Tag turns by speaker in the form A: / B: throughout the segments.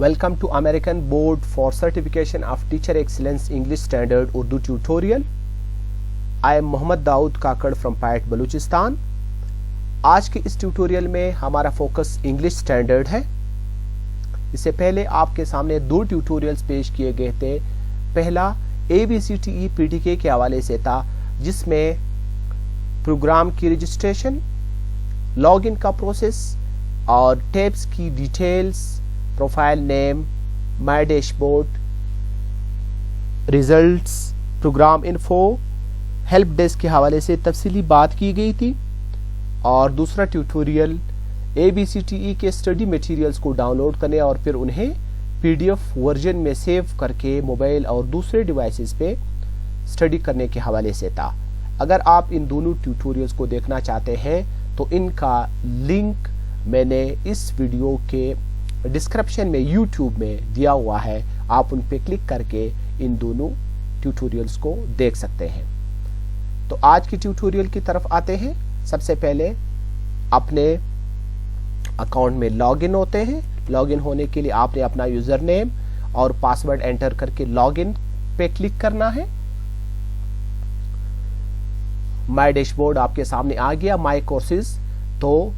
A: Welcome to American Board for Certification of Teacher Excellence English Standard Urdu Tutorial. I am Mohammad Daud Kakad from Payat, Balochistan. आज के इस tutorial में हमारा focus English standard है. इससे पहले आपके सामने दो ट्यूटोरियल्स पेश किए गए थे. पहला ABCTE PTK के हवाले से था, जिसमें प्रोग्राम की रजिस्ट्रेशन, लॉगिन का प्रोसेस और टैब्स की details, profile name, my dashboard, results, programme info, help desk के हवाले से तफसीली बात की गई थी. और दूसरा ट्यूटोरियल ABCTE के स्टडी मटेरियल्स को डाउनलोड करने और फिर उन्हें PDF वर्जन में सेव करके मोबाइल और दूसरे डिवाइसेस पे स्टडी करने के हवाले से था. अगर आप इन दोनों ट्यूटोरियल्स को देखना चाहते हैं तो इनका लिंक मैंने इस वीडियो के डिस्क्रिप्शन में YouTube में दिया हुआ है. आप उन पे क्लिक करके इन दोनों ट्यूटोरियल्स को देख सकते हैं. तो आज की ट्यूटोरियल की तरफ आते हैं. सबसे पहले अपने अकाउंट में लॉगिन होते हैं. लॉगिन होने के लिए आपने अपना यूजर नेम और पासवर्ड एंटर करके लॉगिन पे क्लिक करना है. माय डैशबोर्ड आपके सामने आ गया. माय कोर्सेज तो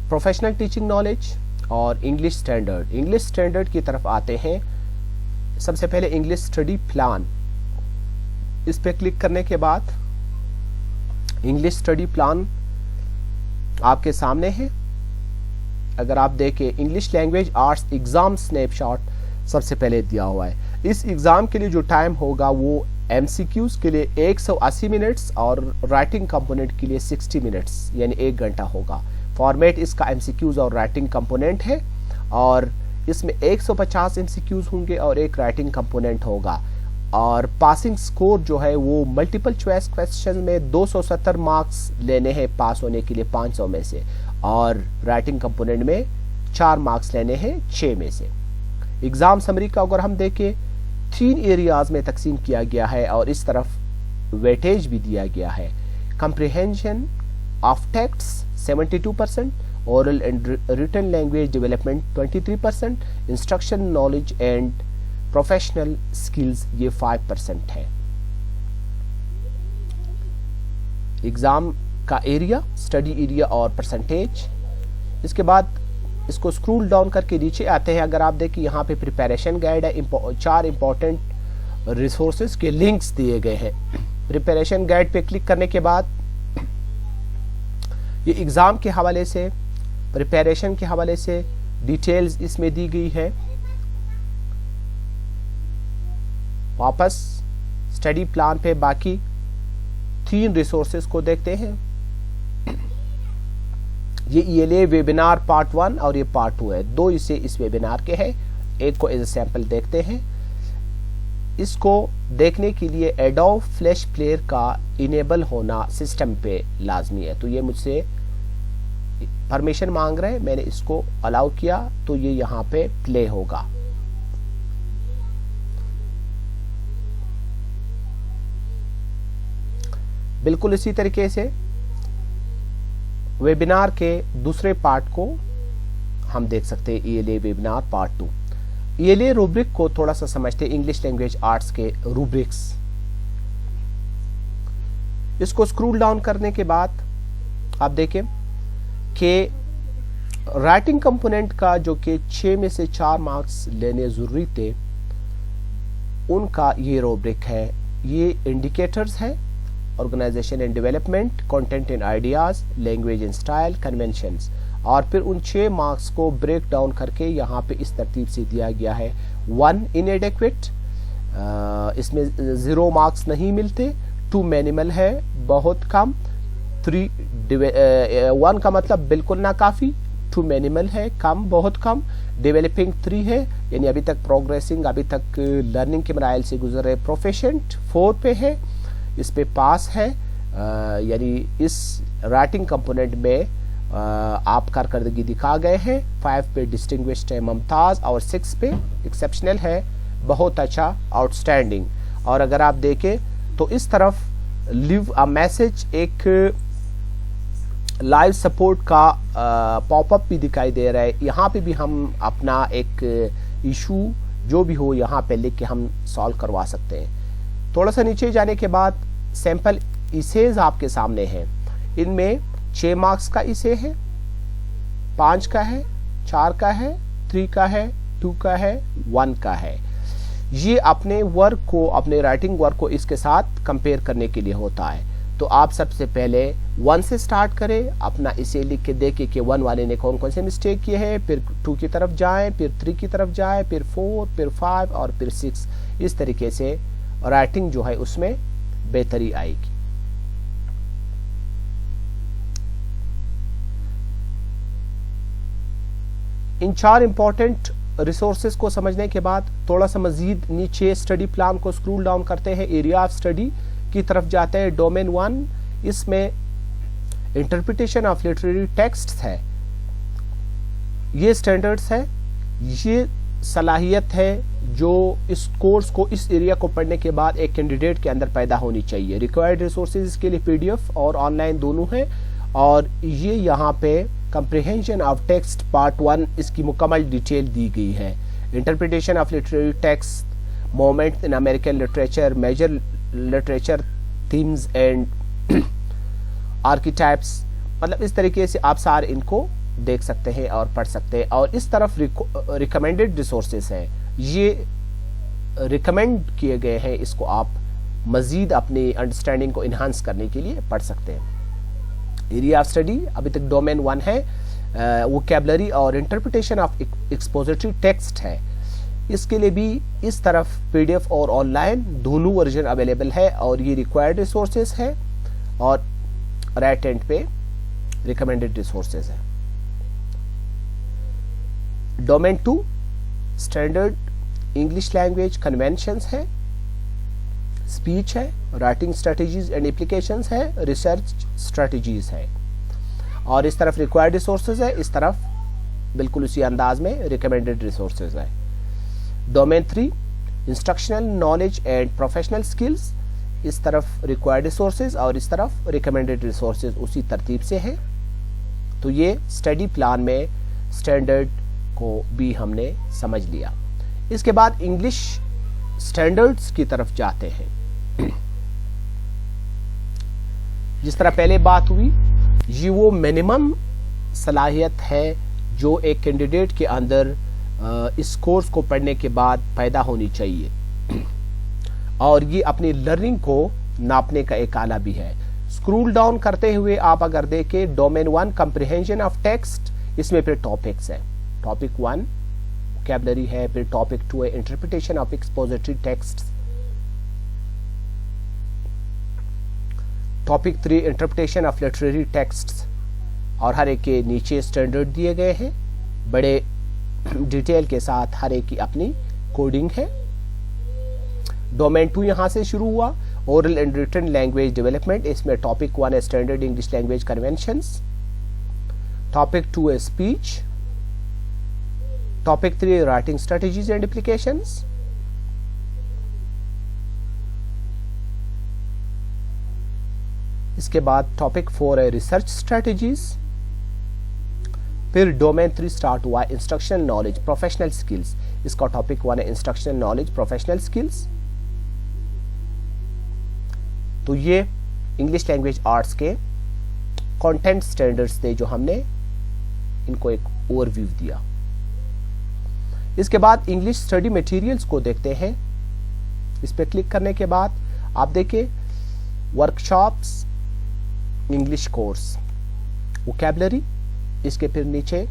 A: प्रोफेशनल टीचिंग नॉलेज और इंग्लिश स्टैंडर्ड की तरफ आते हैं. सबसे पहले इंग्लिश स्टडी प्लान, इस पे क्लिक करने के बाद इंग्लिश स्टडी प्लान आपके सामने है. अगर आप देखें, English language arts exam snapshot सबसे पहले दिया हुआ है. इस एग्जाम के लिए जो टाइम होगा वो MCQs के लिए 180 मिनट्स और राइटिंग कंपोनेंट के लिए 60 मिनट्स यानी 1 घंटा होगा. फॉर्मेट इसका MCQs और राइटिंग कंपोनेंट है और इसमें 150 MCQs होंगे और एक राइटिंग कंपोनेंट होगा. और पासिंग स्कोर जो है वो मल्टीपल चॉइस क्वेश्चन में 270 मार्क्स लेने हैं पास होने के लिए 500 में से, और राइटिंग कंपोनेंट में 4 मार्क्स लेने हैं 6 में से. एग्जाम समरी का अगर हम देखें 3 एरियाज में तकसीम किया गया है और इस तरफ वेटेज भी दिया गया है. Comprehension of text 72%, oral and written language development 23%, instruction knowledge and professional skills ये 5% है. एग्जाम का एरिया, स्टडी एरिया और परसेंटेज. इसके बाद इसको स्क्रॉल डाउन करके नीचे आते हैं. अगर आप देखें यहाँ पे प्रिपरेशन गाइड है. 4 इंपॉर्टेंट रिसोर्सेज के लिंक्स दिए गए हैं. प्रिपरेशन गाइड पे क्लिक करने के बाद ये एग्जाम के हवाले से, प्रिपरेशन के हवाले से डिटेल्स इसमें दी गई है. वापस स्टडी प्लान पे बाकी 3 रिसोर्सेज को देखते हैं. ये ELA वेबिनार पार्ट 1 और ये पार्ट 2 है. 2 इसे इस वेबिनार के हैं. एक को एज ए सैंपल देखते हैं. इसको देखने के लिए एडोब फ्लैश प्लेयर का इनेबल होना सिस्टम पे लाजमी है. तो ये मुझसे परमिशन मांग रहे हैं, मैंने इसको अलाउ किया तो ये यहाँ पे प्ले होगा. बिल्कुल इसी तरीके से वेबिनार के दूसरे पार्ट को हम देख सकते हैं. ELA webinar part 2. ELA rubric को थोड़ा सा समझते हैं. इंग्लिश लैंग्वेज आर्ट्स के रूब्रिक्स. इसको स्क्रॉल डाउन करने के बाद आप देखें कि राइटिंग कंपोनेंट का जो कि 6 में से 4 मार्क्स लेने जरूरी थे, उनका ये रूब्रिक है. ये इंडिकेटर्स है: organisation and development, content and ideas, language and style, conventions. और फिर उन 6 मार्क्स को ब्रेक डाउन करके यहाँ पे इस तरतीब से दिया गया है. 1 इनएडेक्वेट, इसमें 0 मार्क्स नहीं मिलते. 2 मिनिमल है, बहुत कम. 3 1 का मतलब बिल्कुल ना काफी. 2 मिनिमल है, कम, बहुत कम. डेवलपिंग 3 है, यानी अभी तक प्रोग्रेसिंग, अभी तक लर्निंग के मराइल से गुजर रहे. प्रोफिशिएंट 4 पे है, इस पे पास है. यानी इस राइटिंग कंपोनेंट में आप कारकर्दगी दिखा गए हैं. 5 पे डिस्टिंग्विश्ड है, मुमताज. और 6 पे एक्सेप्शनल है, बहुत अच्छा, आउटस्टैंडिंग. और अगर आप देखें तो इस तरफ लिव अ मैसेज एक लाइव सपोर्ट का पॉपअप भी दिखाई दे रहा है। यहाँ पे भी हम अपना एक इशू जो भी हो यहाँ पे लिख के हम सॉल्व करवा सकते हैं। थोड़ा सा नीचे जाने के बाद सैंपल इसेज आपके सामने हैं। इनमें 6 मार्क्स का इसे है, 5 का है, 4 का है, 3 का है, 2 का है, 1 का है। ये अपने वर्क को, अपने राइटिंग वर्क को इसके साथ कंपेयर करने के लिए होता है। तो आप सबसे पहले 1 से स्टार्ट करें, अपना इसे लिख के देखें कि 1 वाले ने कौन कौन से मिस्टेक किए हैं, फिर 2 की तरफ जाएं, फिर 3 की तरफ जाएं, फिर 4, फिर 5 और फिर 6। इस तरीके से राइटिंग जो है उसमें बेहतरी आएगी। इन 4 इंपॉर्टेंट रिसोर्सेज को समझने के बाद थोड़ा सा मजीद नीचे स्टडी प्लान को स्क्रोल डाउन करते हैं, एरिया ऑफ स्टडी की तरफ जाते हैं। डोमेन 1, इसमें इंटरप्रिटेशन ऑफ लिटरेरी टेक्स्ट है। ये स्टैंडर्ड्स है, ये सलाहियत है जो इस कोर्स को, इस एरिया को पढ़ने के बाद एक कैंडिडेट के अंदर पैदा होनी चाहिए। रिक्वायर्ड रिसोर्सेज इसके लिए पीडीएफ और ऑनलाइन दोनों हैं। और ये यहाँ पे कंप्रिहेंशन ऑफ टेक्स्ट पार्ट 1 इसकी मुकम्मल डिटेल दी गई है। Interpretation of literary text, moment in American literature, major literature themes and archetypes, मतलब इस तरीके से आप सारे इनको देख सकते हैं और पढ़ सकते हैं। और इस तरफ रिकमेंडेड रिसोर्सेज हैं, ये रिकमेंड किए गए हैं, इसको आप मजीद अपनी अंडरस्टैंडिंग को इन्हांस करने के लिए पढ़ सकते हैं। एरिया ऑफ स्टडी अभी तक डोमेन 1 है, वोकैबुलरी और इंटरप्रिटेशन ऑफ एक्सपोजिटरी टेक्स्ट है। इसके लिए भी इस तरफ पीडीएफ और ऑनलाइन दोनों वर्जन अवेलेबल है। और ये रिक्वायर्ड रिसोर्सेज है और राइट एंड पे रिकमेंडेड रिसोर्सेज है। Domain 2 standard English language conventions है, स्पीच है, राइटिंग स्ट्रेटजीज एंड एप्लीकेशंस है, रिसर्च स्ट्रेटजीज है। और इस तरफ रिक्वायर्ड रिसोर्सेज है, इस तरफ बिल्कुल उसी अंदाज में रिकमेंडेड रिसोर्सेज है। Domain 3 instructional knowledge and professional skills, इस तरफ रिक्वायर्ड रिसोर्सेज और इस तरफ रिकमेंडेड रिसोर्सेज उसी तरतीब से है। तो ये स्टडी प्लान में स्टैंडर्ड को भी हमने समझ लिया। इसके बाद इंग्लिश स्टैंडर्ड्स की तरफ जाते हैं। जिस तरह पहले बात हुई, ये वो मिनिमम सलाहियत है जो एक कैंडिडेट के अंदर इस कोर्स को पढ़ने के बाद पैदा होनी चाहिए। और ये अपनी लर्निंग को नापने का एक आला भी है। स्क्रोल डाउन करते हुए आप अगर देखें, डोमेन 1 कंप्रिहेंशन ऑफ टेक्स्ट, इसमें फिर टॉपिक्स है। टॉपिक 1 वोकैबुलरी है, फिर टॉपिक 2 है interpretation of expository text, topic 3 interpretation of literary texts. और हर एक के नीचे स्टैंडर्ड दिए गए हैं बड़े डिटेल के साथ, हर एक की अपनी कोडिंग है। डोमेन 2 यहां से शुरू हुआ, oral and written language development, इसमें टॉपिक 1 है standard English language conventions, topic 2 है speech, topic 3 writing strategies and applications, इसके बाद टॉपिक 4 है रिसर्च स्ट्रेटजीज। फिर डोमेन 3 स्टार्ट हुआ इंस्ट्रक्शनल नॉलेज प्रोफेशनल स्किल्स, इसका टॉपिक 1 है इंस्ट्रक्शनल नॉलेज प्रोफेशनल स्किल्स। तो ये इंग्लिश लैंग्वेज आर्ट्स के कंटेंट स्टैंडर्ड्स थे जो हमने इनको एक ओवरव्यू दिया। इसके बाद इंग्लिश स्टडी मटेरियल्स को देखते हैं। इस पर क्लिक करने के बाद आप देखिए वर्कशॉप्स, इंग्लिश कोर्स, वोकैबुलरी, इसके फिर नीचे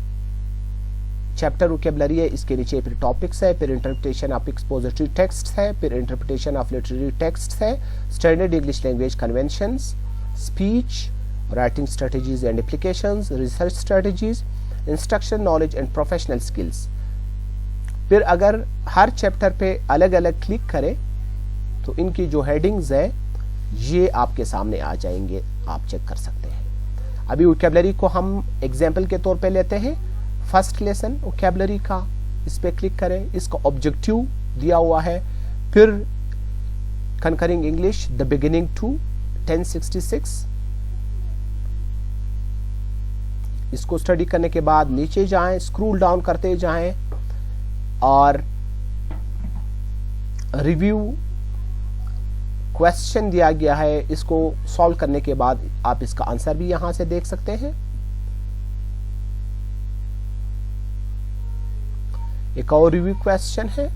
A: चैप्टर वोकैबुलरी है, इसके नीचे फिर टॉपिक्स है, फिर इंटरप्रिटेशन ऑफ एक्सपोजिटरी टेक्स्ट है, फिर इंटरप्रिटेशन ऑफ लिटरेरी टेक्स्ट है, standard English language conventions, speech, writing strategies and applications, research strategies, instruction knowledge and professional skills. फिर अगर हर चैप्टर पे अलग अलग क्लिक करें तो इनकी जो हेडिंग्स है ये आपके सामने आ जाएंगे, आप चेक कर सकते हैं। अभी वोकैबुलरी को हम एग्जाम्पल के तौर पे लेते हैं। फर्स्ट लेसन वोकैबुलरी का, इस पे क्लिक करें, इसका ऑब्जेक्टिव दिया हुआ है। फिर कनकरिंग इंग्लिश द बिगिनिंग टू 1066, इसको स्टडी करने के बाद नीचे जाएं, स्क्रॉल डाउन करते जाएं और रिव्यू क्वेश्चन दिया गया है, इसको सॉल्व करने के बाद आप इसका आंसर भी यहां से देख सकते हैं। एक और रिव्यू क्वेश्चन है।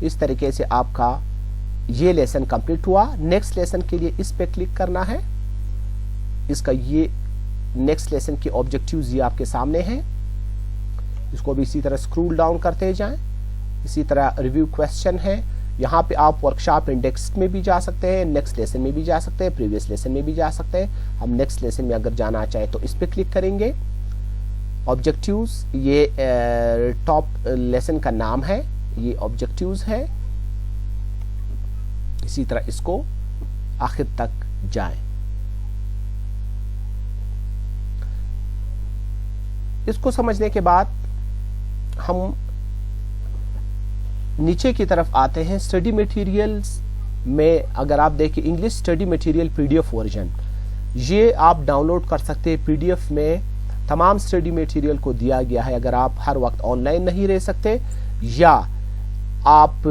A: इस तरीके से आपका ये लेसन कंप्लीट हुआ। नेक्स्ट लेसन के लिए इस पे क्लिक करना है। इसका ये नेक्स्ट लेसन के ऑब्जेक्टिव्स ये आपके सामने हैं। इसको भी इसी तरह स्क्रॉल डाउन करते जाएं। इसी तरह रिव्यू क्वेश्चन है। यहाँ पे आप वर्कशॉप इंडेक्स में भी जा सकते हैं, नेक्स्ट लेसन में भी जा सकते हैं, प्रीवियस लेसन में भी जा सकते हैं। हम नेक्स्ट लेसन में अगर जाना चाहे तो इस पे क्लिक करेंगे। ऑब्जेक्टिव्स ये टॉप लेसन का नाम है, ये ऑब्जेक्टिव्स है। इसी तरह इसको आखिर तक जाएं। इसको समझने के बाद हम नीचे की तरफ आते हैं। स्टडी मटेरियल्स में अगर आप देखें English study material PDF version, ये आप डाउनलोड कर सकते हैं। पीडीएफ में तमाम स्टडी मटेरियल को दिया गया है। अगर आप हर वक्त ऑनलाइन नहीं रह सकते या आप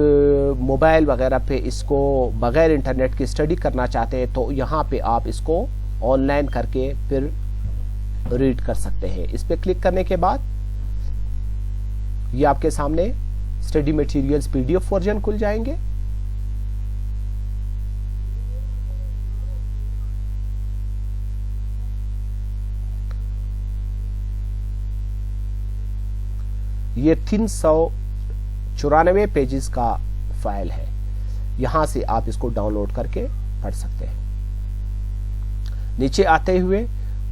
A: मोबाइल वगैरह पे इसको बगैर इंटरनेट की स्टडी करना चाहते हैं तो यहाँ पे आप इसको ऑनलाइन करके फिर रीड कर सकते हैं। इस पे क्लिक करने के बाद ये आपके सामने स्टडी मटेरियल्स पीडीएफ वर्जन खुल जाएंगे। ये 394 पेजेस का फाइल है। यहां से आप इसको डाउनलोड करके पढ़ सकते हैं। नीचे आते हुए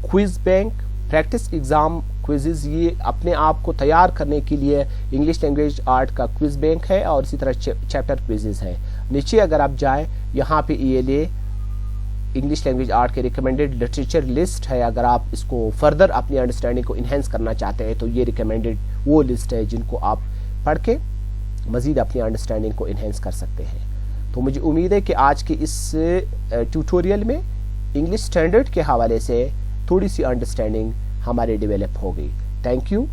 A: quiz bank practice exam quizzes, ये अपने आप को तैयार करने के लिए इंग्लिश लैंग्वेज आर्ट का क्विज बैंक है और इसी तरह चैप्टर क्विजेज है। नीचे अगर आप जाएं यहाँ पे ELA इंग्लिश लैंग्वेज आर्ट के रिकमेंडेड लिटरेचर लिस्ट है। अगर आप इसको फर्दर अपनी अंडरस्टैंडिंग को इन्हेंस करना चाहते हैं तो ये रिकमेंडेड वो लिस्ट है जिनको आप पढ़ के मजीद अपनी अंडरस्टैंडिंग को इन्हेंस कर सकते हैं। तो मुझे उम्मीद है कि आज के इस ट्यूटोरियल में इंग्लिश स्टैंडर्ड के हवाले से थोड़ी सी अंडरस्टैंडिंग हमारी डेवलप हो गई। Thank you.